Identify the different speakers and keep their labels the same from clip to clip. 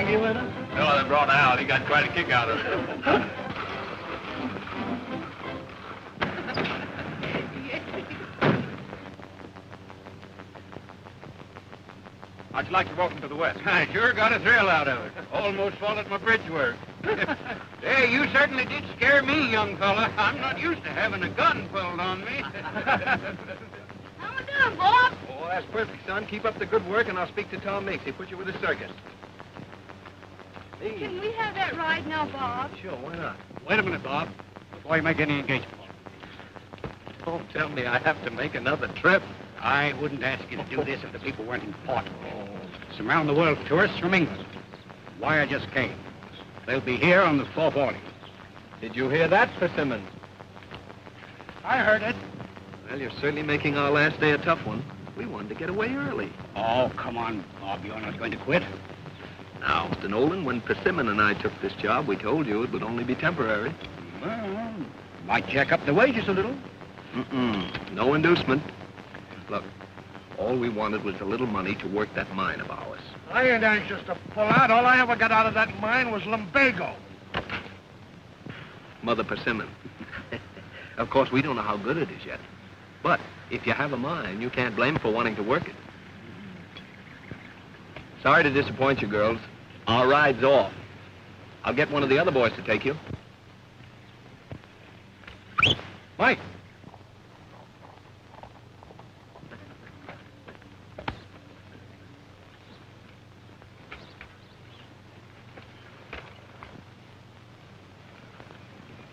Speaker 1: Maggie with her?
Speaker 2: No, they brought Al. He got quite a kick out of it. How'd you like to welcome to the West?
Speaker 1: I sure got a thrill out of it. Almost swallowed my bridge work. Hey, you certainly did scare me, young fella. I'm not used to having a gun pulled on me.
Speaker 3: How we doing, Bob?
Speaker 4: Oh, that's perfect, son. Keep up the good work, and I'll speak to Tom Mix. He'll put you with the circus. Hey.
Speaker 3: Can we have that ride now, Bob?
Speaker 4: Sure, why not?
Speaker 1: Wait a minute, Bob. Before you make any engagement.
Speaker 4: Don't tell me I have to make another trip.
Speaker 1: I wouldn't ask you to do this if the people weren't in port. Some round-the-world tourists from England. Wire just came. They'll be here on the 440.
Speaker 4: Did you hear that, Persimmon?
Speaker 1: I heard it.
Speaker 4: Well, you're certainly making our last day a tough one. We wanted to get away early.
Speaker 1: Oh, come on, Bob. You're not going to quit.
Speaker 4: Now, Mr. Nolan, when Persimmon and I took this job, we told you it would only be temporary.
Speaker 1: Well, might jack up the wages a little.
Speaker 4: No inducement. Look, all we wanted was a little money to work that mine of ours.
Speaker 5: I ain't anxious to pull out. All I ever got out of that mine was lumbago.
Speaker 4: Mother Persimmon. Of course, we don't know how good it is yet. But if you have a mine, you can't blame for wanting to work it. Sorry to disappoint you, girls. Our ride's off. I'll get one of the other boys to take you. Mike.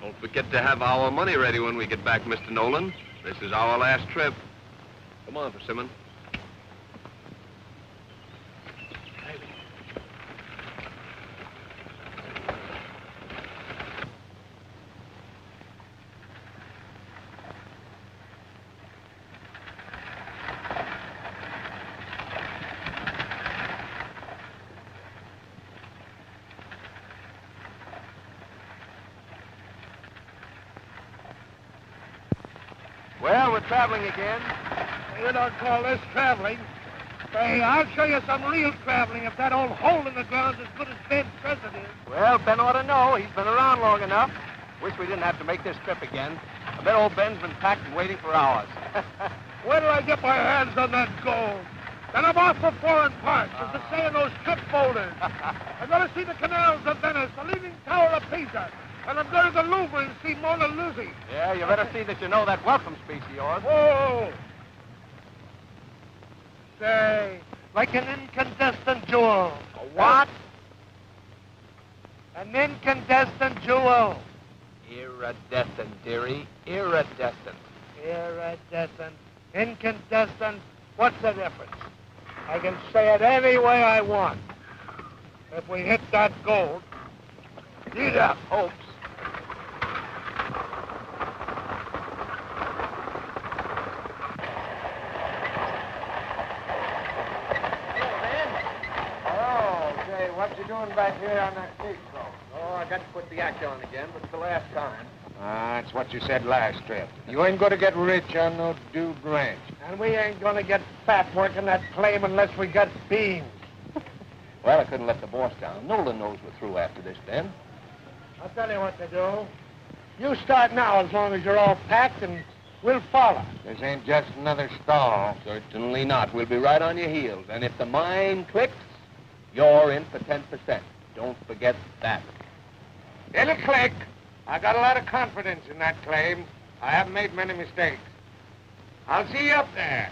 Speaker 4: Don't forget to have our money ready when we get back, Mr. Nolan. This is our last trip. Come on, Persimmon. Well, we're traveling again.
Speaker 5: You don't call this traveling. Hey, I'll show you some real traveling if that old hole in the ground's as good as Ben says it is.
Speaker 4: Well, Ben ought to know. He's been around long enough. Wish we didn't have to make this trip again. I bet old Ben's been packed and waiting for hours.
Speaker 5: Where do I get my hands on that gold? Then I'm off for foreign parts, as they say in those trip folders. I'm going to see the canals of Venice, the Leaning Tower of Pisa, and I'm going to the Louvre and see Mona Lisa.
Speaker 4: Yeah, you better see that you know that welcome speech of yours.
Speaker 5: Oh! Say, like an incandescent jewel.
Speaker 4: A what?
Speaker 5: An incandescent jewel.
Speaker 4: Iridescent, dearie. Iridescent.
Speaker 5: Iridescent. Incandescent. What's the difference? I can say it any way I want. If we hit that gold,
Speaker 4: You'd have hopes.
Speaker 5: what you doing back here on that seat, though?
Speaker 4: Oh, I got to put the act on again, but it's the last time.
Speaker 5: That's what you said last trip. You ain't going to get rich on no dude ranch. And we ain't going to get fat working that claim unless we got beans.
Speaker 4: Well, I couldn't let the boss down. Nolan knows we're through after this, Ben.
Speaker 5: I'll tell you what to do. You start now as long as you're all packed, and we'll follow. This ain't just another stall.
Speaker 4: Certainly not. We'll be right on your heels. And if the mine clicks, you're in for 10%. Don't forget that.
Speaker 5: It'll click. I got a lot of confidence in that claim. I haven't made many mistakes. I'll see you up there.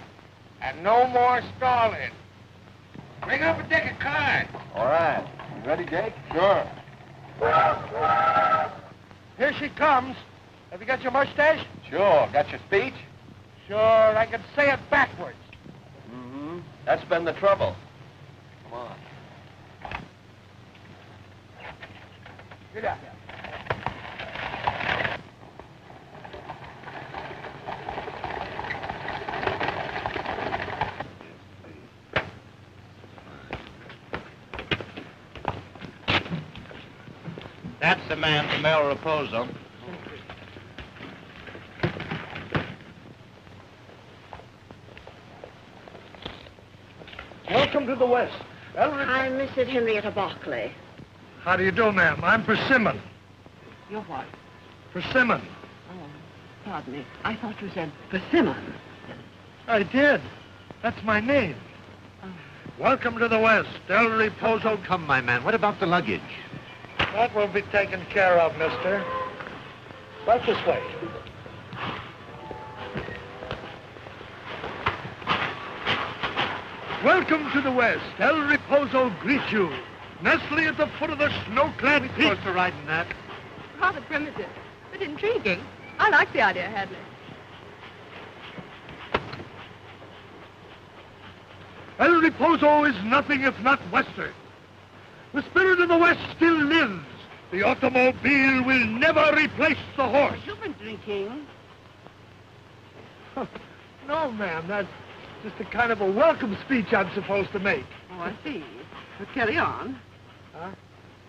Speaker 5: And no more stalling. Bring up a deck of cards.
Speaker 4: All right. You ready, Jake?
Speaker 5: Sure. Here she comes. Have you got your mustache?
Speaker 4: Sure. Got your speech?
Speaker 5: Sure. I can say it backwards.
Speaker 4: Mm-hmm. That's been the trouble. Come on.
Speaker 5: Get up.
Speaker 1: That's the man from El Reposo.
Speaker 5: Welcome to the West.
Speaker 6: I'm Mrs. Henrietta Barclay.
Speaker 5: How do you do, ma'am? I'm Persimmon.
Speaker 6: You're what?
Speaker 5: Persimmon.
Speaker 6: Oh, pardon me. I thought you said persimmon.
Speaker 5: I did. That's my name. Welcome to the West. El Reposo.
Speaker 1: Come, my man. What about the luggage?
Speaker 5: That will be taken care of, mister. Right this way. Welcome to the West. El Reposo greets you. Nestle at the foot of the snow-clad peak.
Speaker 1: Supposed to ride in that?
Speaker 3: Rather primitive, but intriguing. I like the idea, Hadley.
Speaker 5: El Reposo is nothing if not Western. The spirit of the West still lives. The automobile will never replace the horse.
Speaker 6: You've been drinking.
Speaker 5: No, ma'am. That's just a kind of a welcome speech I'm supposed to make.
Speaker 6: Oh, I see. But carry on.
Speaker 5: Huh?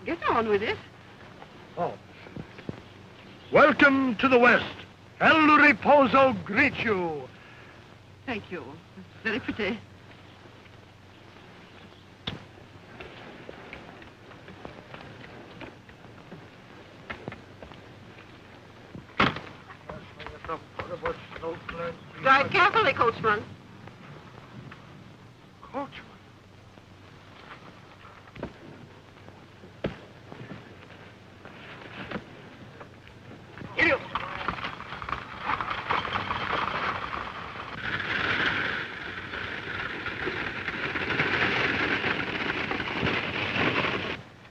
Speaker 6: Get on with it.
Speaker 5: Oh. Welcome to the West. El Reposo greets you.
Speaker 6: Thank you. It's very pretty. Drive carefully, coachman.
Speaker 5: Coachman?
Speaker 6: You.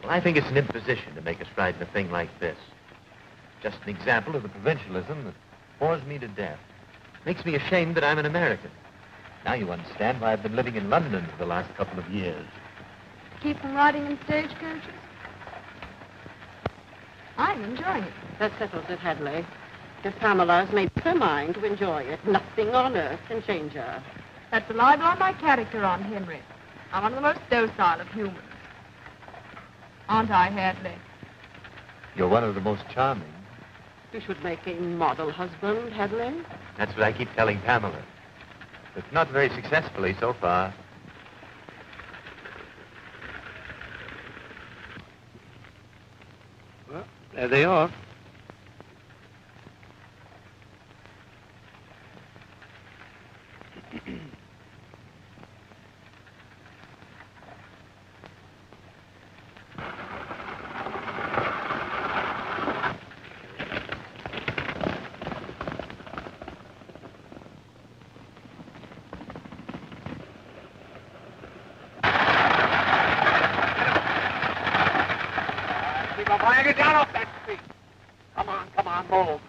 Speaker 7: Well, I think it's an imposition to make us ride in a thing like this. Just an example of the provincialism that bores me to death. Makes me ashamed that I'm an American. Now you understand why I've been living in London for the last couple of years.
Speaker 3: Keep from riding in stagecoaches. I'm enjoying it.
Speaker 6: That settles it, Hadley. If Pamela has made up her mind to enjoy it, nothing on earth can change her.
Speaker 3: That's a libel on my character, Aunt Henry. I'm one of the most docile of humans. Aren't I, Hadley?
Speaker 7: You're one of the most charming.
Speaker 6: You should make a model husband, Hadley.
Speaker 7: That's what I keep telling Pamela. But not very successfully so far.
Speaker 1: Well, there they are.
Speaker 4: Get down off that seat. Come on, move.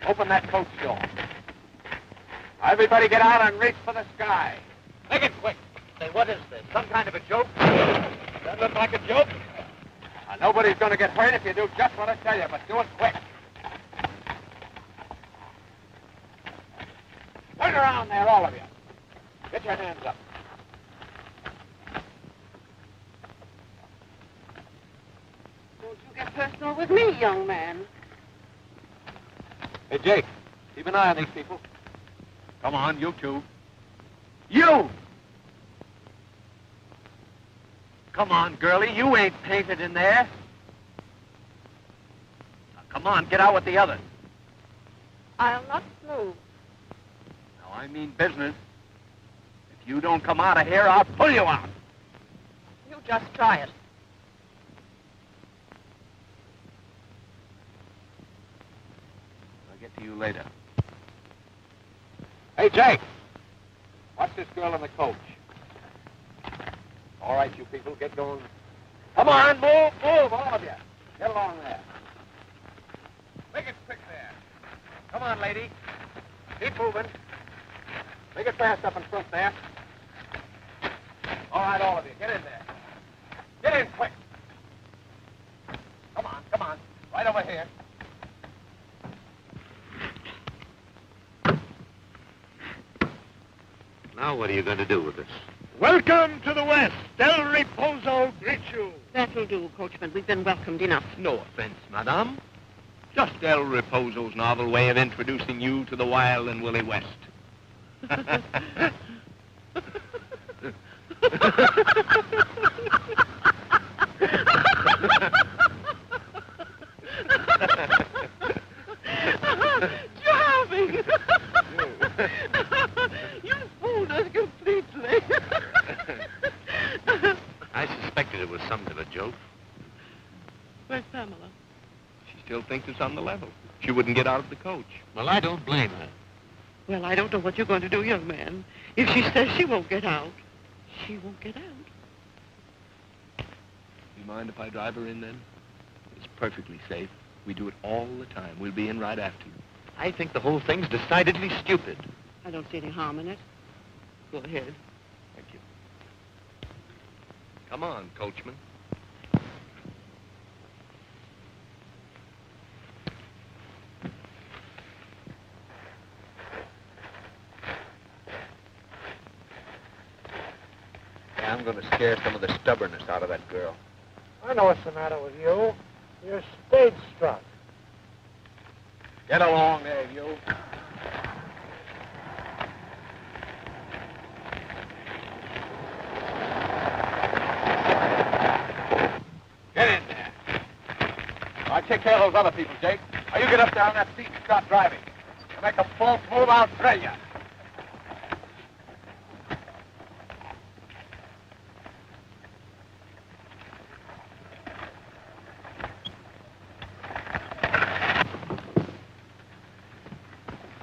Speaker 4: Open that coach door. Everybody get out and reach for the sky. Make it quick. Say, what is this? Some kind of a joke? That look like a joke? Nobody's going to get hurt if you do just what I tell you, but do it quick. Turn around there, all of you. Get your hands up.
Speaker 6: Get personal with me, young man.
Speaker 4: Hey, Jake, keep an eye on these people. Come on, you two. You! Come on, girlie, you ain't painted in there. Now, come on, get out with the others.
Speaker 3: I'll not move.
Speaker 4: Now, I mean business. If you don't come out of here, I'll pull you out.
Speaker 6: You just try it.
Speaker 4: I'll get to you later. Hey, Jake! Watch this girl in the coach. All right, you people, get going. Come on, move, all of you. Get along there. Make it quick there. Come on, lady. Keep moving. Make it fast up in front there. All right, all of you, get in there. Get in quick. Come on. Right over here.
Speaker 7: Now what are you going to do with us?
Speaker 5: Welcome to the West. El Reposo greets you.
Speaker 6: That'll do, coachman. We've been welcomed enough.
Speaker 2: No offense, madame. Just El Reposo's novel way of introducing you to the wild and woolly West.
Speaker 6: Charming! You fooled us completely.
Speaker 2: I suspected it was something of a joke.
Speaker 6: Where's Pamela?
Speaker 2: She still thinks it's on the level. She wouldn't get out of the coach.
Speaker 7: Well, I don't blame her.
Speaker 6: Well, I don't know what you're going to do, young man. If she says she won't get out, she won't get out.
Speaker 2: You mind if I drive her in then? It's perfectly safe. We do it all the time. We'll be in right after you.
Speaker 7: I think the whole thing's decidedly stupid.
Speaker 6: I don't see any harm in it. Go ahead.
Speaker 2: Thank you. Come on, coachman.
Speaker 4: Yeah, I'm going to scare some of the stubbornness out of that girl.
Speaker 5: I know what's the matter with you. You're stage struck.
Speaker 4: Get along there, you. Get in there. I'll take care of those other people, Jake. Now you get up there on that seat and start driving. You make a false move, I'll trail you.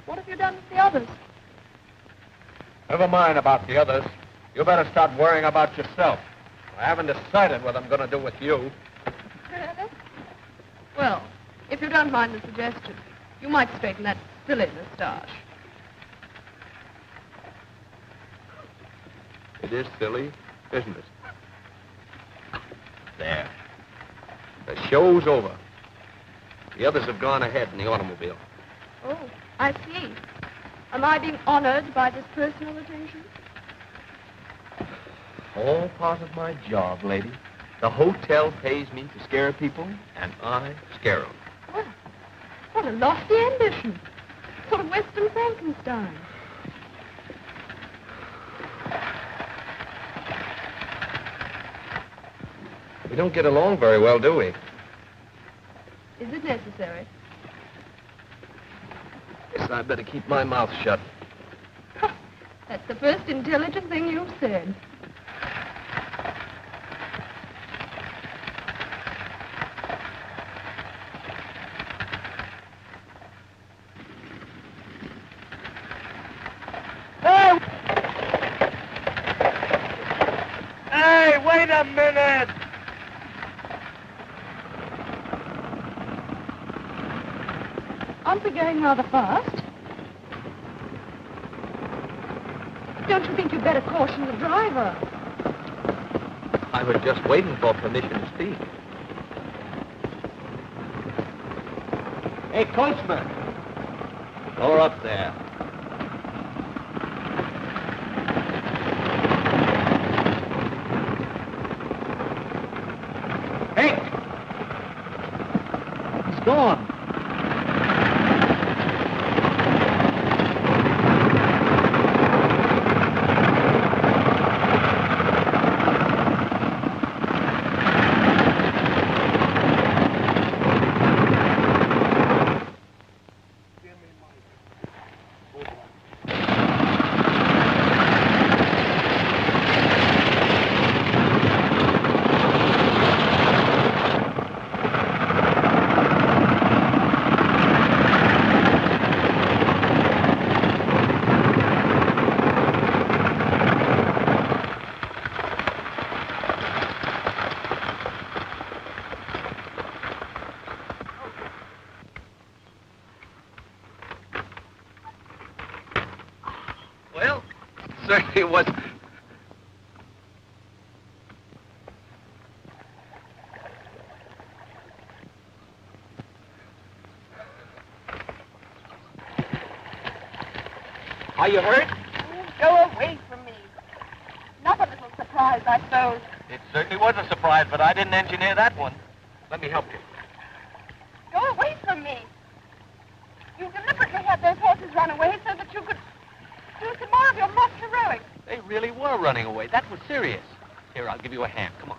Speaker 3: What have you done with the others?
Speaker 4: Never mind about the others. You better start worrying about yourself. I haven't decided what I'm going to do with you.
Speaker 3: Really? Well, if you don't mind the suggestion, you might straighten that silly moustache.
Speaker 2: It is silly, isn't it? There. The show's over. The others have gone ahead in the automobile.
Speaker 3: Oh, I see. Am I being honored by this personal attention?
Speaker 2: All part of my job, lady. The hotel pays me to scare people, and I scare them.
Speaker 3: Well, what a lofty ambition. Sort of Western Frankenstein.
Speaker 2: We don't get along very well, do we?
Speaker 3: Is it necessary?
Speaker 2: Guess I'd better keep my mouth shut.
Speaker 3: That's the first intelligent thing you've said.
Speaker 5: Hey, wait a minute!
Speaker 3: Aren't we going rather fast? Don't you think you'd better caution the driver?
Speaker 2: I was just waiting for permission to speak. Hey, coachman! Lower up there. Hey! He's gone. Well, certainly was. Are you hurt?
Speaker 6: Go away from me. Not a little surprise, I suppose.
Speaker 2: It certainly was a surprise, but I didn't engineer that one. Let me help you.
Speaker 6: Go away from me. You deliberately had those horses run away so that you could do some more of your mock heroics.
Speaker 2: They really were running away. That was serious. Here, I'll give you a hand. Come on.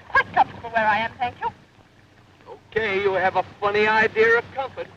Speaker 3: Quite comfortable where I am, thank you.
Speaker 2: Okay, you have a funny idea of comfort.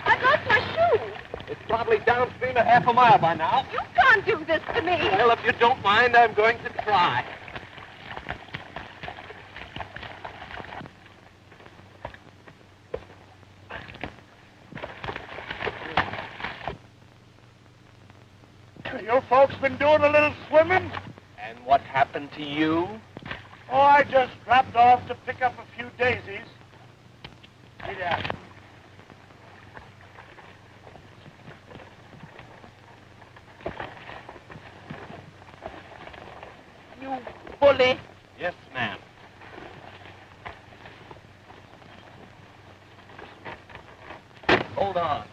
Speaker 3: I lost my shoe.
Speaker 2: It's probably downstream a half a mile by now.
Speaker 3: You can't do this to me.
Speaker 2: Well, if you don't mind, I'm going to try.
Speaker 5: You folks been doing a little swimming?
Speaker 2: And what happened to you?
Speaker 5: Oh, I just dropped off to pick up a few daisies. See that?
Speaker 3: You bully.
Speaker 2: Yes, ma'am. Hold on.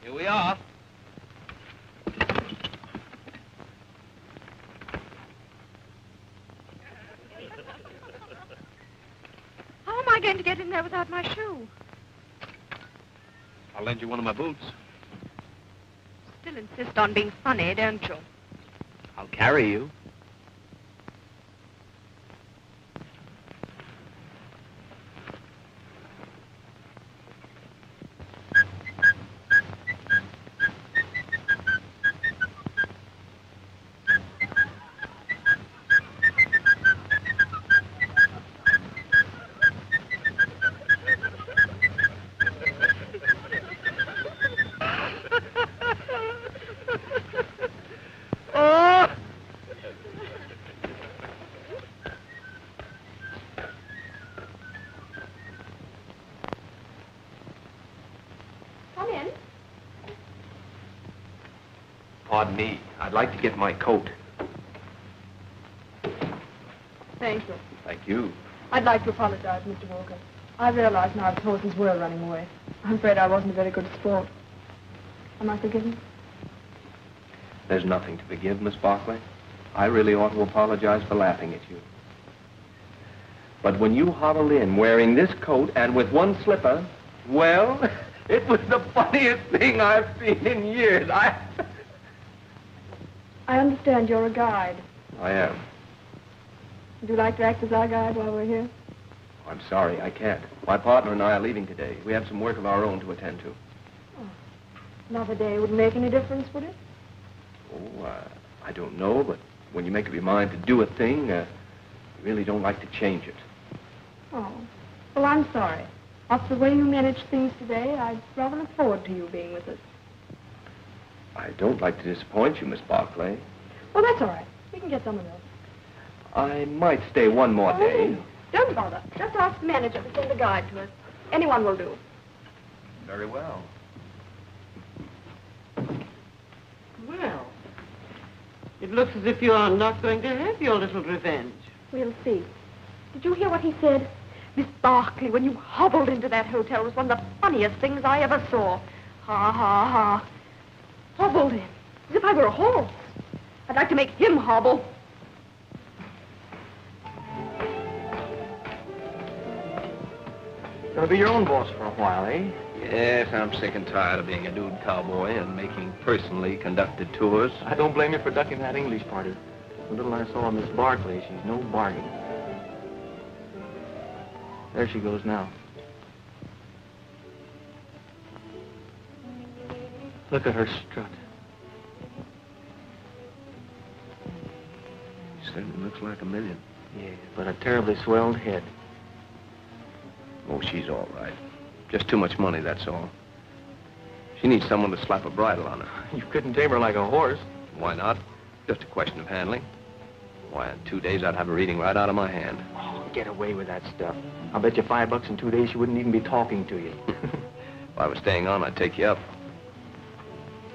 Speaker 2: Here we are.
Speaker 3: How am I going to get in there without my shoe?
Speaker 1: I'll lend you one of my boots.
Speaker 3: Still insist on being funny, don't you?
Speaker 1: I'll carry you.
Speaker 3: Come in.
Speaker 2: Pardon me. I'd like to get my coat.
Speaker 3: Thank you.
Speaker 2: Thank you.
Speaker 3: I'd like to apologize, Mr. Walker. I realize now the horses were running away. I'm afraid I wasn't a very good sport. Am I forgiven?
Speaker 4: There's nothing to forgive, Miss Barclay. I really ought to apologize for laughing at you. But when you hobbled in wearing this coat and with one slipper, well, it was the funniest thing I've seen in years.
Speaker 3: I understand you're a guide.
Speaker 4: I am.
Speaker 3: Would you like to act as our guide while we're here?
Speaker 4: I'm sorry, I can't. My partner and I are leaving today. We have some work of our own to attend to.
Speaker 3: Oh, another day wouldn't make any difference, would it?
Speaker 4: Oh, I don't know, but when you make up your mind to do a thing, you really don't like to change it.
Speaker 3: Oh, well, I'm sorry. After the way you managed things today, I'd rather look forward to you being with us.
Speaker 4: I don't like to disappoint you, Miss Barclay.
Speaker 3: Well, that's all right. We can get someone else.
Speaker 4: I might stay one more day.
Speaker 3: Don't bother. Just ask the manager to send a guide to us. Anyone will do.
Speaker 4: Very well.
Speaker 6: Well, it looks as if you are not going to have your little revenge.
Speaker 3: We'll see. Did you hear what he said? Miss Barclay, when you hobbled into that hotel, was one of the funniest things I ever saw. Ha, ha, ha. Hobbled in, as if I were a horse. I'd like to make him hobble.
Speaker 2: Gonna be your own boss for a while, eh?
Speaker 4: Yes, I'm sick and tired of being a nude cowboy and making personally conducted tours.
Speaker 2: I don't blame you for ducking that English party. The little I saw of Miss Barclay, she's no bargain. There she goes now. Look at her strut.
Speaker 4: She certainly looks like a million.
Speaker 2: Yeah, but a terribly swelled head.
Speaker 4: Oh, she's all right. Just too much money, that's all. She needs someone to slap a bridle on her.
Speaker 2: You couldn't tame her like a horse.
Speaker 4: Why not? Just a question of handling. Why, in 2 days, I'd have her eating right out of my hand.
Speaker 2: Oh, get away with that stuff. I'll bet you $5 in 2 days she wouldn't even be talking to you.
Speaker 4: If I was staying on, I'd take you up.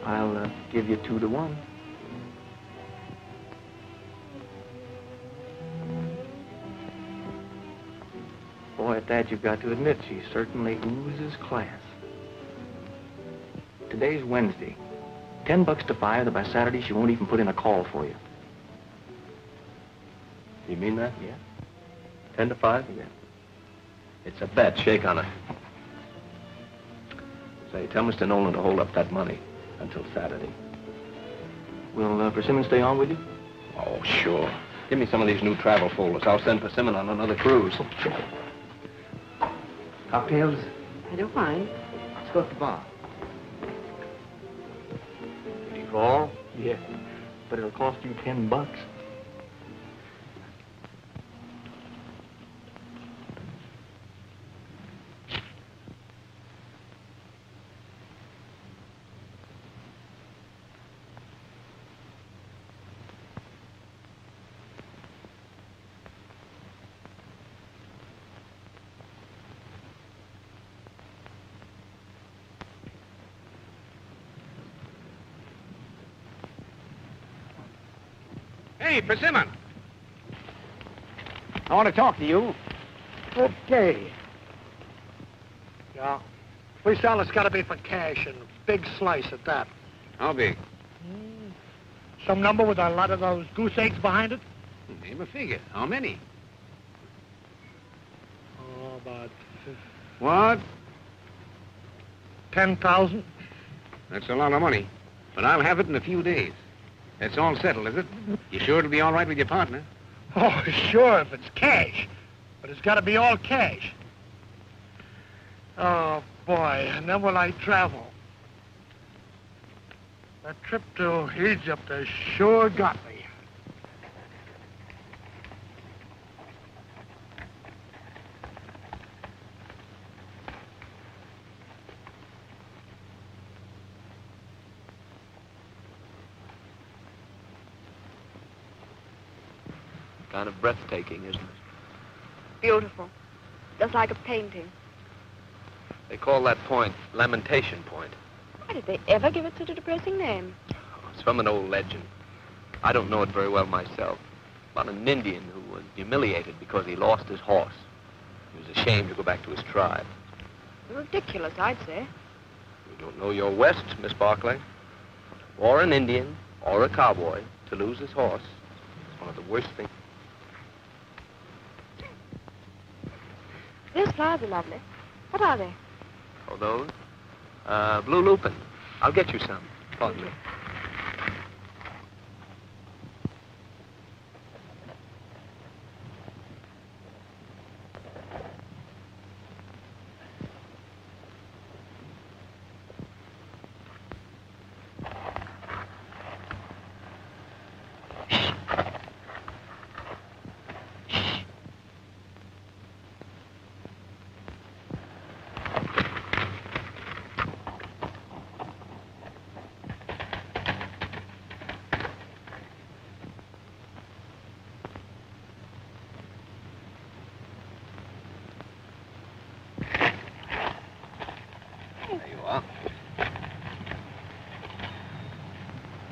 Speaker 2: I'll give you 2 to 1. Boy, at that, you've got to admit, she certainly oozes class. Today's Wednesday. $10 to 5 that by Saturday she won't even put in a call for you.
Speaker 4: You mean that?
Speaker 2: Yeah.
Speaker 4: 10 to 5?
Speaker 2: Yeah.
Speaker 4: It's a bet. Shake on it. Say, tell Mr. Nolan to hold up that money until Saturday.
Speaker 2: Will Persimmon stay on with you?
Speaker 4: Oh, sure. Give me some of these new travel folders. I'll send Persimmon on another cruise.
Speaker 2: Cocktails?
Speaker 6: I don't mind.
Speaker 2: Let's go to the bar. Ready for all? Yeah. But it'll cost you $10.
Speaker 1: Hey, Persimmon. I want to talk to you.
Speaker 5: Okay. Yeah. We sell it's got to be for cash and a big slice at that.
Speaker 1: How big?
Speaker 5: Some number with a lot of those goose eggs behind it?
Speaker 1: Name a figure. How many?
Speaker 5: Oh, about
Speaker 1: What?
Speaker 5: 10,000.
Speaker 1: That's a lot of money. But I'll have it in a few days. That's all settled, is it? You sure it'll be all right with your partner?
Speaker 5: Oh, sure, if it's cash. But it's got to be all cash. Oh, boy, and then will I travel? That trip to Egypt has sure got me.
Speaker 4: Kind of breathtaking, isn't it?
Speaker 3: Beautiful. Just like a painting.
Speaker 4: They call that point Lamentation Point.
Speaker 3: Why did they ever give it such a depressing name?
Speaker 4: It's from an old legend. I don't know it very well myself. About an Indian who was humiliated because he lost his horse. He was ashamed to go back to his tribe.
Speaker 3: Ridiculous, I'd say.
Speaker 4: You don't know your West, Miss Barclay. Or an Indian, or a cowboy, to lose his horse. It's one of the worst things.
Speaker 3: Those flowers are lovely. What are they?
Speaker 4: Oh, those? Blue lupin. I'll get you some. Pardon me.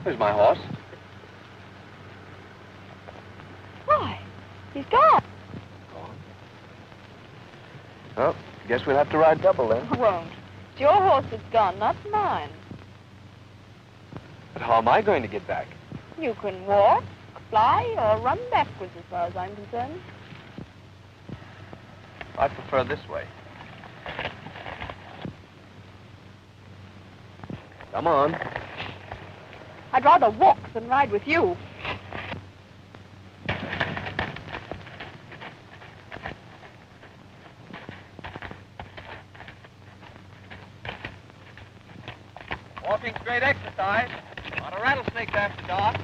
Speaker 4: There's my horse.
Speaker 3: Why? He's gone.
Speaker 4: Gone? Well, guess we'll have to ride double then.
Speaker 3: I won't. It's your horse that's gone, not mine.
Speaker 4: But how am I going to get back?
Speaker 3: You can walk, fly, or run backwards as far as I'm concerned.
Speaker 4: I prefer this way. Come on.
Speaker 3: I'd rather walk than ride with you.
Speaker 4: Walking's great exercise. A lot of rattlesnakes after dark.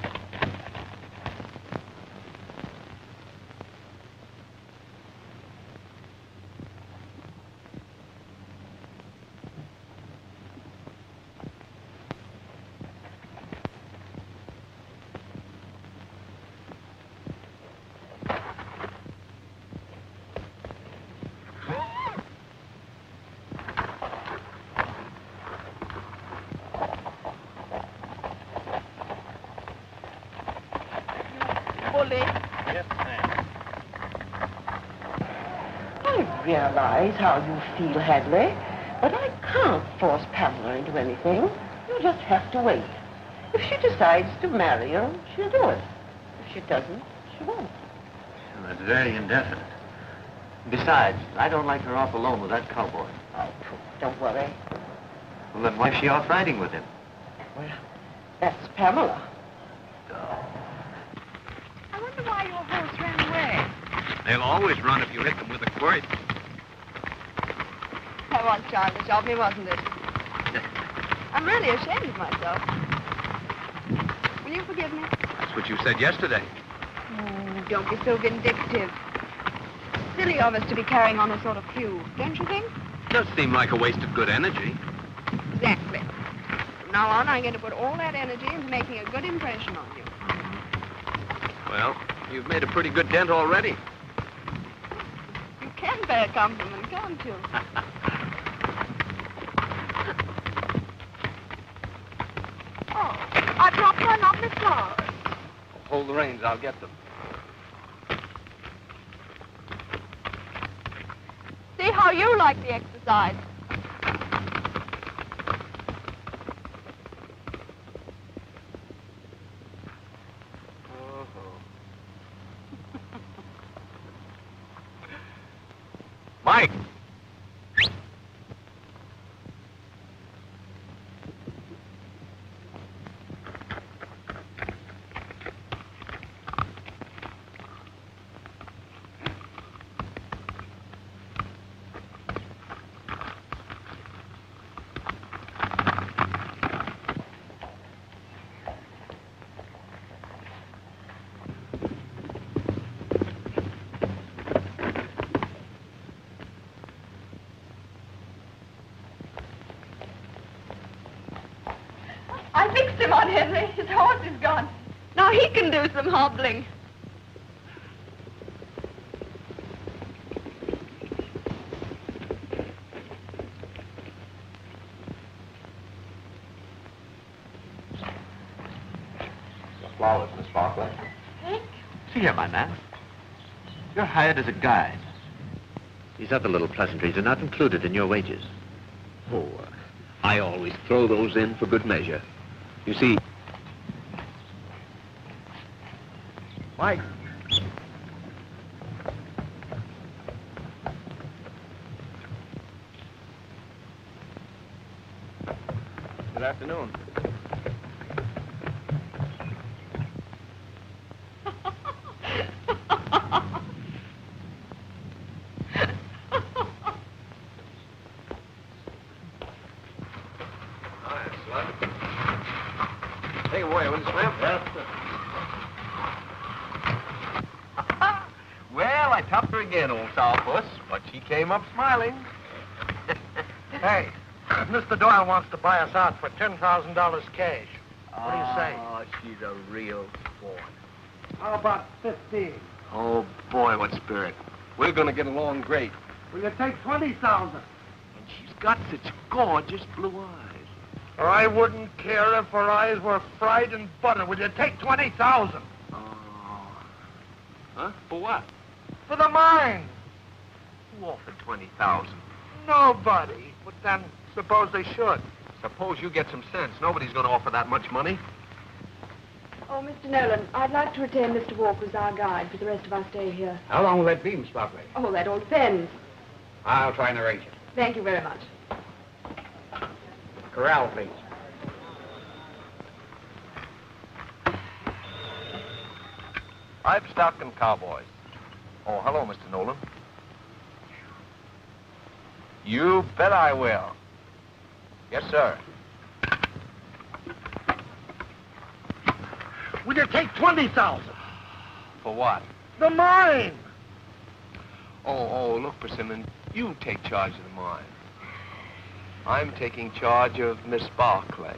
Speaker 6: bully.
Speaker 4: Yes, ma'am.
Speaker 6: I realize how you feel, Hadley, but I can't force Pamela into anything. You'll just have to wait. If she decides to marry you, she'll do it. If she doesn't, she won't.
Speaker 7: Well, that's very indefinite. Besides, I don't like her off alone with that cowboy.
Speaker 6: Oh, don't worry.
Speaker 7: Well, then why is she off riding with him?
Speaker 6: Well, that's Pamela.
Speaker 3: I wonder why your horse ran away.
Speaker 2: They'll always run if you hit them with a quirt.
Speaker 3: That was childish of me, wasn't it? I'm really ashamed of myself. Will you forgive me?
Speaker 2: That's what you said yesterday.
Speaker 3: Oh, don't be so vindictive. Silly of us to be carrying on a sort of feud, don't you think?
Speaker 2: Does seem like a waste of good energy.
Speaker 3: Exactly. From now on, I'm going to put all that energy into making a good impression on you.
Speaker 2: Well, you've made a pretty good dent already.
Speaker 3: You can pay a compliment, can't you? Oh, I dropped my lovely flowers.
Speaker 4: Hold the reins. I'll get them.
Speaker 3: See how you like the exercise.
Speaker 2: Mike!
Speaker 3: I fixed him on Henry. His horse is gone. Now he can do some hobbling.
Speaker 2: The flowers, Miss Barclay.
Speaker 3: Thank
Speaker 7: See here, my man. You're hired as a guide. These other little pleasantries are not included in your wages.
Speaker 2: Oh, I always throw those in for good measure. You see...
Speaker 4: Mike. Good afternoon. Take it away, will you, Slim? Yes, sir.
Speaker 2: Well, I topped her again, old sourpuss, but she came up smiling.
Speaker 5: Hey, Mr. Doyle wants to buy us out for $10,000 cash. What do you say?
Speaker 2: Oh, she's a real sport.
Speaker 5: How about 15?
Speaker 2: Oh, boy, what spirit.
Speaker 4: We're going to get along great.
Speaker 5: Will you take 20,000?
Speaker 2: And she's got such gorgeous blue eyes.
Speaker 5: I wouldn't care if her eyes were fried in butter. Will you take 20,000?
Speaker 2: Oh. Huh? For what?
Speaker 5: For the mine.
Speaker 2: Who offered 20,000?
Speaker 5: Nobody. But then, suppose they should.
Speaker 2: Suppose you get some sense. Nobody's going to offer that much money.
Speaker 3: Oh, Mr. Nolan, I'd like to retain Mr. Walker as our guide for the rest of our stay here.
Speaker 1: How long will that be, Miss Barclay?
Speaker 3: Oh, that all depends.
Speaker 1: I'll try and arrange it.
Speaker 3: Thank you very much.
Speaker 1: Corral, please.
Speaker 4: I'm Stockton Cowboys. Oh, hello, Mr. Nolan. You bet I will. Yes, sir.
Speaker 5: Will you take 20,000?
Speaker 4: For what?
Speaker 5: The mine.
Speaker 4: Oh, look, Persimmon, you take charge of the mine. I'm taking charge of Miss Barclay.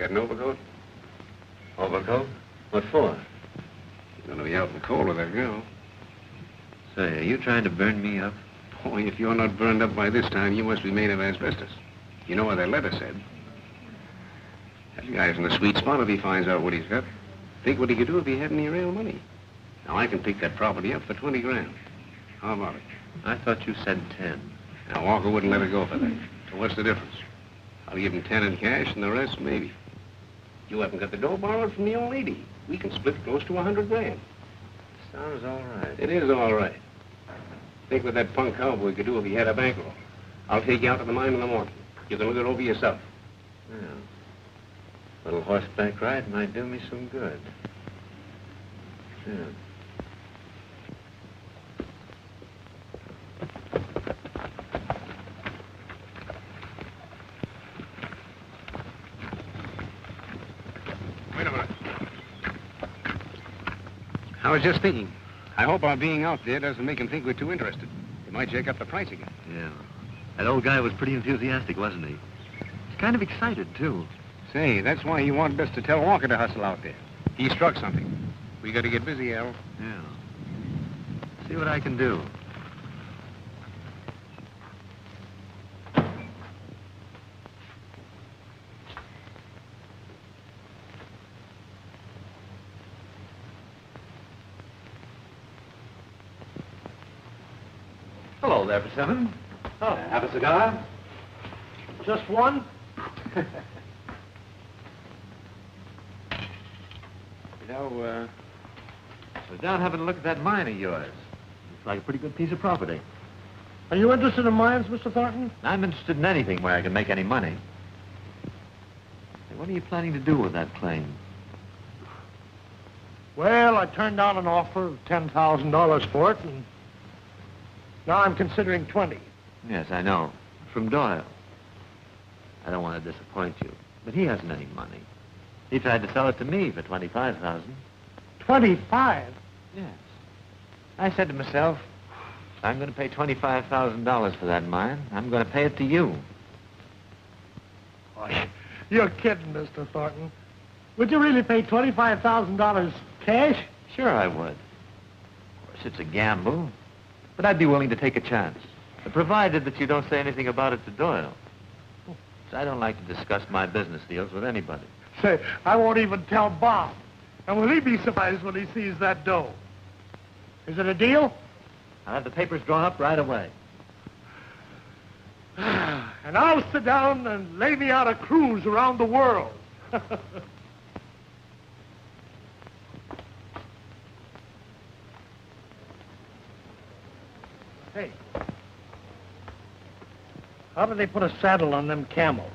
Speaker 4: Got an overcoat?
Speaker 7: Overcoat? What for?
Speaker 4: You're gonna be out in the cold with that girl.
Speaker 7: Say, are you trying to burn me up?
Speaker 4: Boy, if you're not burned up by this time, you must be made of asbestos. You know what that letter said. That guy's in the sweet spot if he finds out what he's got. Think what he could do if he had any real money. Now, I can pick that property up for 20 grand. How about it?
Speaker 7: I thought you said 10.
Speaker 4: Now, Walker wouldn't let it go for that. So what's the difference? I'll give him 10 in cash and the rest, maybe. You haven't got the dough borrowed from the old lady. We can split close to 100 grand.
Speaker 7: Sounds all right.
Speaker 4: It is all right. Think what that punk cowboy could do if he had a bankroll. I'll take you out to the mine in the morning. You can look it over yourself.
Speaker 7: Yeah. A little horseback ride might do me some good. Yeah.
Speaker 4: Wait a minute. I was just thinking. I hope our being out there doesn't make him think we're too interested. It might jack up the price again.
Speaker 7: Yeah. That old guy was pretty enthusiastic, wasn't he? He's kind of excited, too.
Speaker 4: Say, that's why he wanted us to tell Walker to hustle out there. He struck something. We got to get busy, Al.
Speaker 7: Yeah. See what I can do. Hello there, Persimmon.
Speaker 5: Oh,
Speaker 4: Have a cigar?
Speaker 5: just one?
Speaker 7: You know, I was down having a look at that mine of yours. Looks like a pretty good piece of property.
Speaker 5: Are you interested in mines, Mr. Thornton?
Speaker 7: I'm interested in anything where I can make any money. Hey, what are you planning to do with that claim?
Speaker 5: Well, I turned down an offer of $10,000 for it, and now I'm considering 20.
Speaker 7: Yes, I know. From Doyle. I don't want to disappoint you, but he hasn't any money. He tried to sell it to me for $25,000.
Speaker 5: 25?
Speaker 7: Yes. I said to myself, if I'm going to pay $25,000 for that mine, I'm going to pay it to you.
Speaker 5: Oh, you're kidding, Mr. Thornton. Would you really pay $25,000 cash?
Speaker 7: Sure I would. Of course, it's a gamble, but I'd be willing to take a chance, provided that you don't say anything about it to Doyle. So I don't like to discuss my business deals with anybody.
Speaker 5: Say, I won't even tell Bob. And will he be surprised when he sees that dough? Is it a deal?
Speaker 7: I'll have the papers drawn up right away.
Speaker 5: And I'll sit down and lay me out a cruise around the world. Hey, how do they put a saddle on them camels?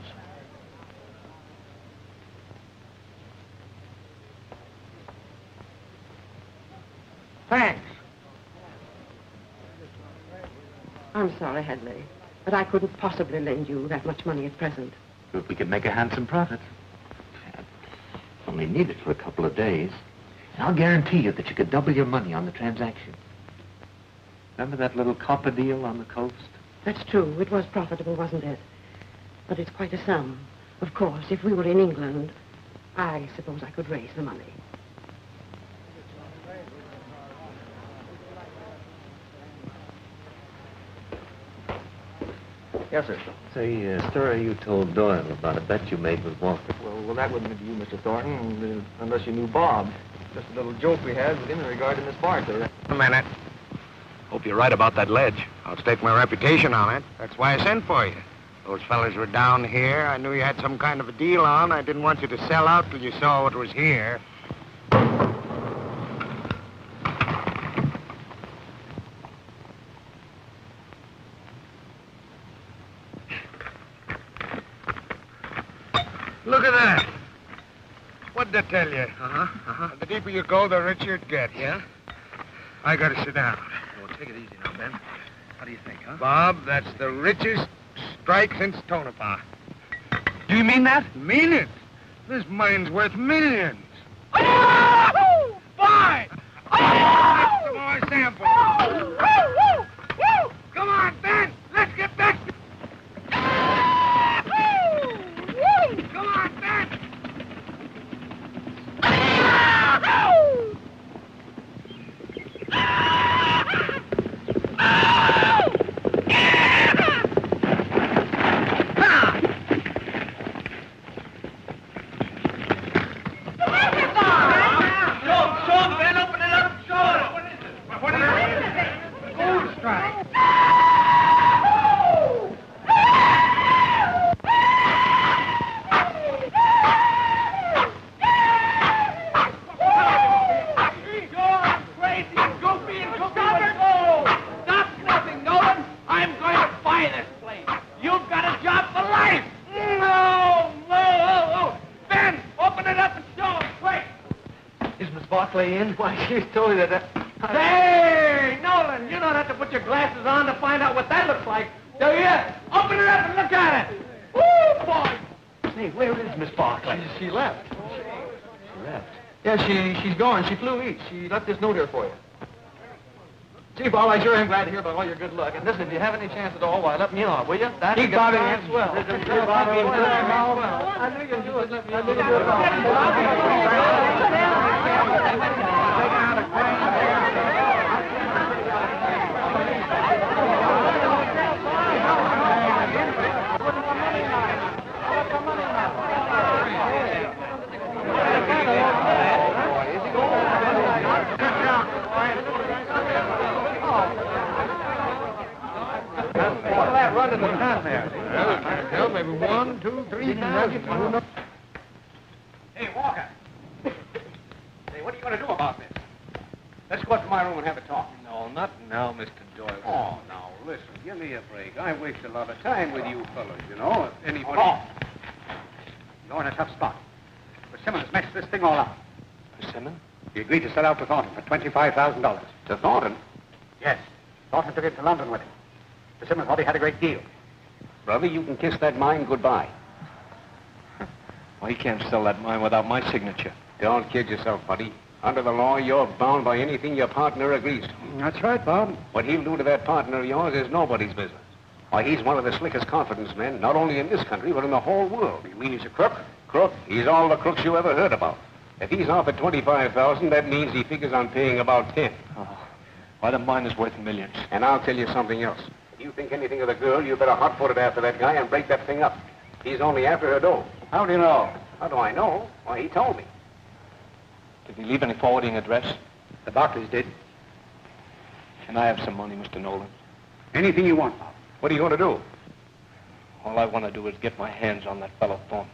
Speaker 5: Thanks.
Speaker 6: I'm sorry, Hadley, but I couldn't possibly lend you that much money at present.
Speaker 7: If we could make a handsome profit. Only need it for a couple of days. And I'll guarantee you that you could double your money on the transaction. Remember that little copper deal on the coast?
Speaker 6: That's true. It was profitable, wasn't it? But it's quite a sum. Of course, if we were in England, I suppose I could raise the money.
Speaker 5: Yes, sir.
Speaker 7: Say, story you told Doyle about a bet you made with Walker.
Speaker 2: Well, that wouldn't be you, Mr. Thornton, unless you knew Bob. Just a little joke we had with him in regard to Miss Barker.
Speaker 4: A minute. Hope you're right about that ledge. I'll stake my reputation on it. That's why I sent for you. Those fellas were down here. I knew you had some kind of a deal on. I didn't want you to sell out till you saw what was here. Look at that. What'd I tell you? The deeper you go, the richer it gets.
Speaker 1: Yeah?
Speaker 4: I gotta sit down.
Speaker 1: Well, take it easy now, Ben. What do you think, huh?
Speaker 4: Bob, that's the richest strike since Tonopah.
Speaker 1: Do you mean that?
Speaker 4: Mean it? This mine's worth millions. Oh! Boy! Oh! Some more samples. Come on, Ben. Let's get back. Come on, Ben.
Speaker 1: try.
Speaker 2: In? Why, she's told you that...
Speaker 4: Hey, Nolan, you don't have to put your glasses on to find out what that looks like, do you? Open it up and look at it. Woo, boy.
Speaker 2: Hey, where is Miss Barclay?
Speaker 4: She left.
Speaker 2: She left.
Speaker 4: Yeah, she's gone. She flew east. She left this note here for you. Chief, all I sure am glad to hear about all your good luck. And listen, if you have any chance at all, why, let me know, will you?
Speaker 1: Keep bobbing in.
Speaker 4: Swell. I knew you'd do it. Let me run to the pen there.
Speaker 5: Well, maybe 1, 2, 3 thousand.
Speaker 1: Hey, Walker. Hey, what are you going to do about this? Let's go up to my room and have a talk.
Speaker 2: No, not now, Mr. Doyle.
Speaker 1: Oh, now, listen, give me a break. I waste a lot of time with you fellas, you know. If anybody... Oh. You're in a tough spot. But Simmons messed this thing all up.
Speaker 2: Simmons?
Speaker 1: He agreed to sell out to Thornton for $25,000.
Speaker 2: To Thornton?
Speaker 1: Yes. Thornton took it to London with him. The Simmons thought he had a great deal.
Speaker 2: Brother, you can kiss that mine goodbye. Well, he can't sell that mine without my signature.
Speaker 1: Don't kid yourself, buddy. Under the law, you're bound by anything your partner agrees to.
Speaker 5: That's right, Bob.
Speaker 1: What he'll do to that partner of yours is nobody's business. Why, he's one of the slickest confidence men, not only in this country, but in the whole world. You mean he's a crook? Crook? He's all the crooks you ever heard about. If he's offered $25,000, that means he figures on paying about 10.
Speaker 2: Oh. Why, the mine is worth millions.
Speaker 1: And I'll tell you something else. If you think anything of the girl, you better hot-foot it after that guy and break that thing up. He's only after her dough.
Speaker 5: How do you know?
Speaker 1: How do I know? Why, he told me.
Speaker 2: Did he leave any forwarding address?
Speaker 1: The Barclays did.
Speaker 2: Can I have some money, Mr. Nolan?
Speaker 1: Anything you want, Bob. What are you going to do?
Speaker 2: All I want to do is get my hands on that fellow Thornton.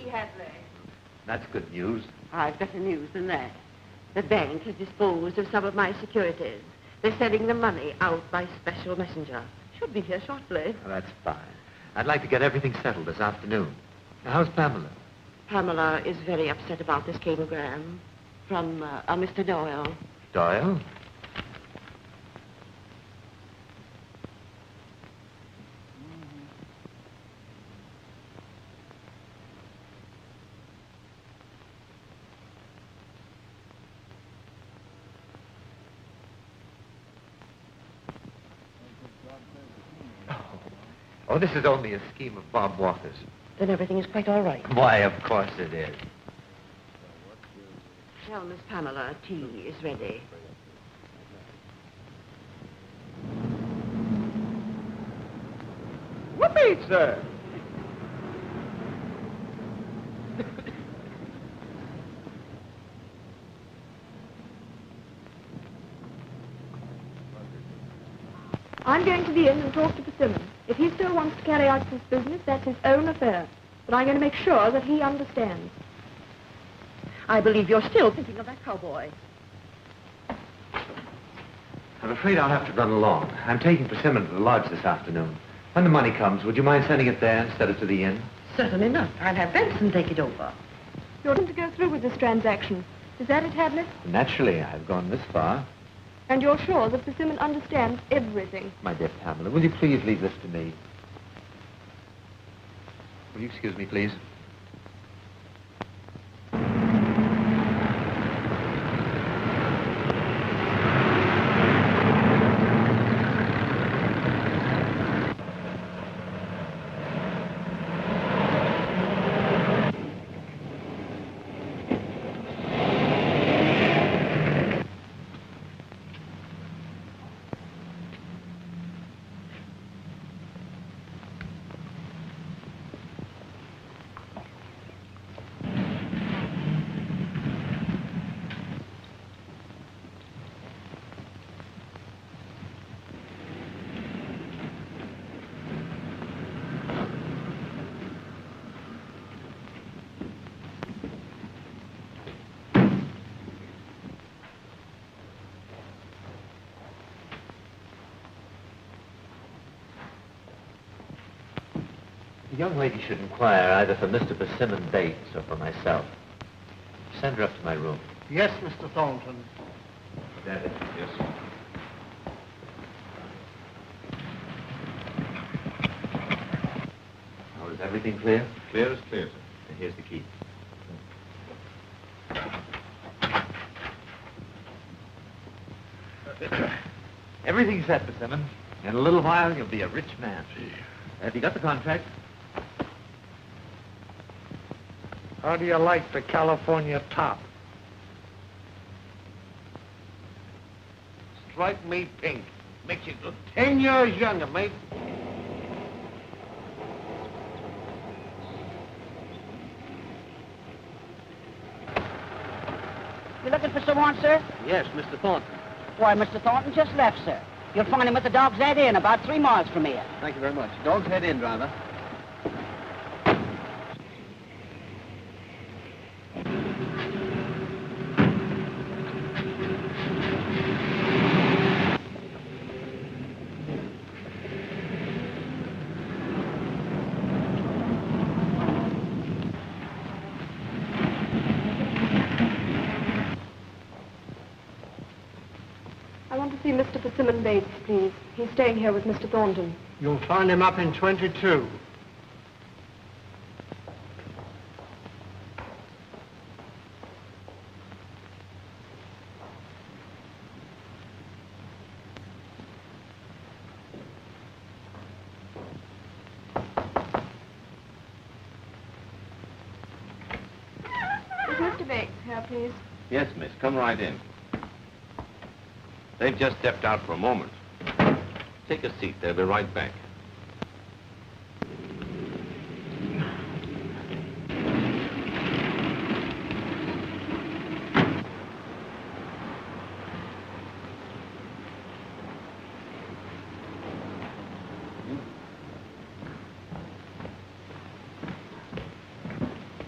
Speaker 6: Hadley.
Speaker 7: That's good news.
Speaker 6: I've better news than that. The bank has disposed of some of my securities. They're sending the money out by special messenger. Should be here shortly.
Speaker 7: Oh, that's fine. I'd like to get everything settled this afternoon. Now, how's Pamela?
Speaker 6: Pamela is very upset about this cablegram from a Mr. Doyle.
Speaker 7: Doyle? Oh, this is only a scheme of Bob Walker's.
Speaker 6: Then everything is quite all right.
Speaker 7: Why, of course it is.
Speaker 6: Tell Miss Pamela tea is ready.
Speaker 4: Whoopee, sir.
Speaker 3: I'm going to the inn and talk to Persimmon. If he still wants to carry out this business, that's his own affair. But I'm going to make sure that he understands.
Speaker 6: I believe you're still thinking of that cowboy.
Speaker 7: I'm afraid I'll have to run along. I'm taking Persimmon to the lodge this afternoon. When the money comes, would you mind sending it there instead of to the inn?
Speaker 6: Certainly not. I'll have Benson take it over.
Speaker 3: You're going to go through with this transaction. Is that it, Hadley?
Speaker 7: Naturally, I've gone this far.
Speaker 3: And you're sure that Persimmon understands everything?
Speaker 7: My dear Pamela, will you please leave this to me? Will you excuse me, please? The young lady should inquire either for Mr. Persimmon Bates or for myself. Send her up to my room.
Speaker 5: Yes, Mr. Thornton.
Speaker 7: That is.
Speaker 4: Yes, sir.
Speaker 7: Now, is everything clear?
Speaker 4: Clear as clear, sir.
Speaker 7: And here's the key. Everything's set, Persimmon. In a little while, you'll be a rich man. Have you got the contract?
Speaker 5: How do you like the California top? Strike me pink. Makes you look 10 years younger, mate.
Speaker 8: You looking for someone, sir?
Speaker 5: Yes, Mr. Thornton.
Speaker 8: Why, Mr. Thornton just left, sir. You'll find him at the Dog's Head Inn, about 3 miles from here.
Speaker 5: Thank you very much. Dog's Head Inn, driver.
Speaker 3: I want to see Mr. Persimmon Bates, please. He's staying here with Mr. Thornton.
Speaker 5: You'll find him up in 22.
Speaker 3: Is Mr. Bates here, please?
Speaker 4: Yes, miss. Come right in. They've just stepped out for a moment. Take a seat. They'll be right back.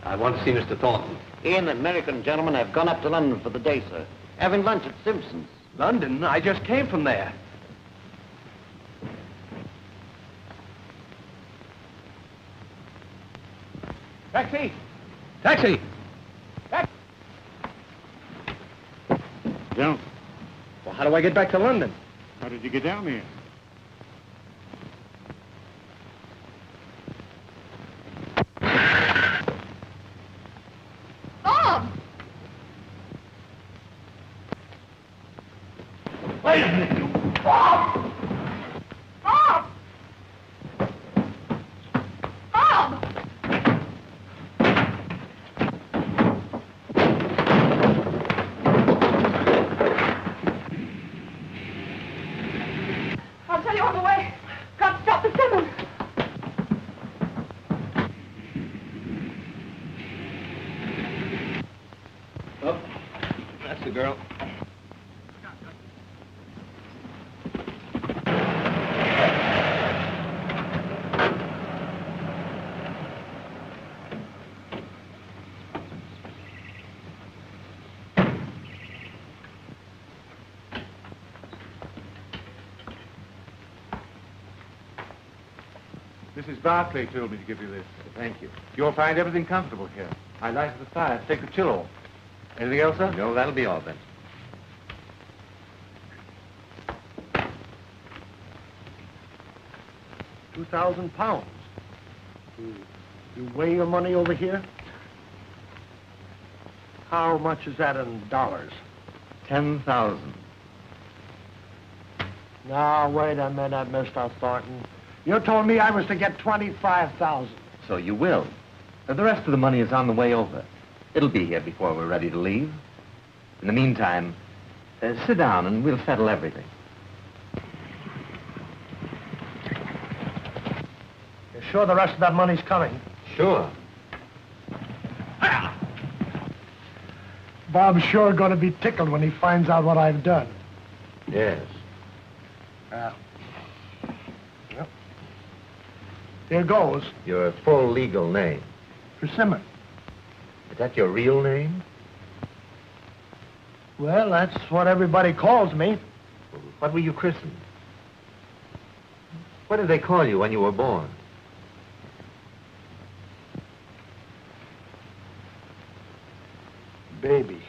Speaker 1: I want to see Mr. Thornton.
Speaker 4: He and the American gentleman have gone up to London for the day, sir. Having lunch at Simpson's.
Speaker 2: London? I just came from there. Taxi! Taxi! Taxi!
Speaker 5: Yeah.
Speaker 2: Well, how do I get back to London?
Speaker 5: How did you get down here?
Speaker 3: Bob!
Speaker 5: Wait a minute, you... Bob!
Speaker 3: Bob! Bob! I'll tell you on the way. Got to stop the Simmons.
Speaker 2: Oh, that's the girl.
Speaker 5: Mrs. Barclay told me to give you this.
Speaker 7: Thank you.
Speaker 5: You'll find everything comfortable here. I lighted the fire to take the chill off. Anything else, sir?
Speaker 7: No, that'll be all then.
Speaker 5: £2,000. You weigh your money over here? How much is that in dollars?
Speaker 7: 10,000.
Speaker 5: Now, wait a minute, Mr. Thornton. You told me I was to get 25,000.
Speaker 7: So you will. The rest of the money is on the way over. It'll be here before we're ready to leave. In the meantime, sit down and we'll settle everything.
Speaker 5: You're sure the rest of that money's coming?
Speaker 7: Sure.
Speaker 5: Bob's sure going to be tickled when he finds out what I've done.
Speaker 7: Yes.
Speaker 5: Yep. Here goes.
Speaker 7: Your full legal name.
Speaker 5: Persimmon.
Speaker 7: Is that your real name?
Speaker 5: Well, that's what everybody calls me.
Speaker 7: What were you christened? What did they call you when you were born?
Speaker 5: Baby.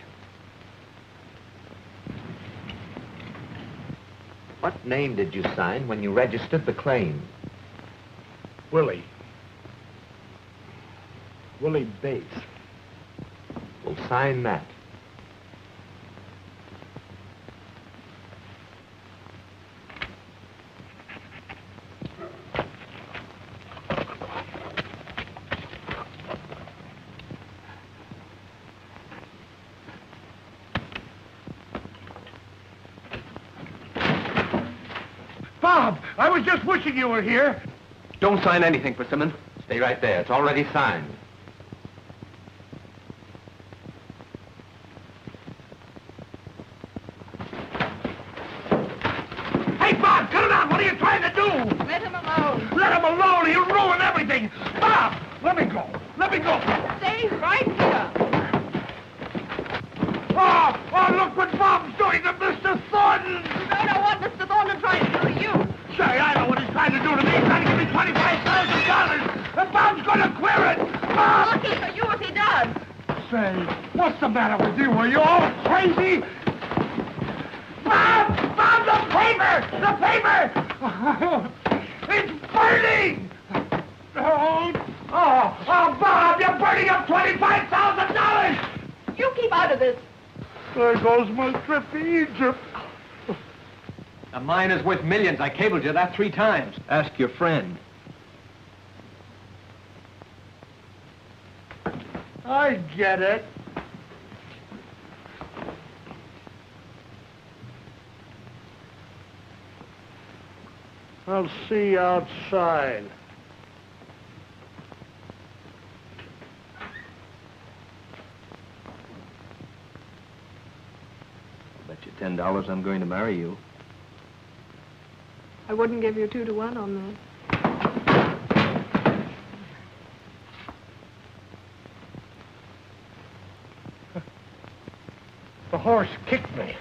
Speaker 7: What name did you sign when you registered the claim?
Speaker 5: Willie. Willie Bates.
Speaker 7: Well, sign that.
Speaker 5: Bob, I was just wishing you were here.
Speaker 2: Don't sign anything, Persimmon.
Speaker 7: Stay right there. It's already signed.
Speaker 5: Hey, Bob, cut it out. What are you trying to do?
Speaker 3: Let him alone.
Speaker 5: Let him alone. He'll ruin everything. Bob, let me go. Let me go.
Speaker 3: Stay right here.
Speaker 5: Oh, look what Bob's doing to Mr. Thornton.
Speaker 3: You don't know what Mr. Thornton tried to do to you.
Speaker 5: Say, I know what he's trying to do to me. He's trying to give me $25,000. And Bob's going to clear it. Bob!
Speaker 3: Lucky for you if he does.
Speaker 5: Say, what's the matter with you? Are you all crazy? Bob! Bob, the paper! The paper! It's burning! Oh, Bob, you're burning up $25,000!
Speaker 3: You keep out of this.
Speaker 5: There goes my trip to Egypt.
Speaker 2: A mine is worth millions. I cabled you that 3 times. Ask your friend.
Speaker 5: I get it. I'll see you outside.
Speaker 2: Bet you $10 I'm going to marry you.
Speaker 3: I wouldn't give you 2 to 1 on that.
Speaker 5: horse kicked me.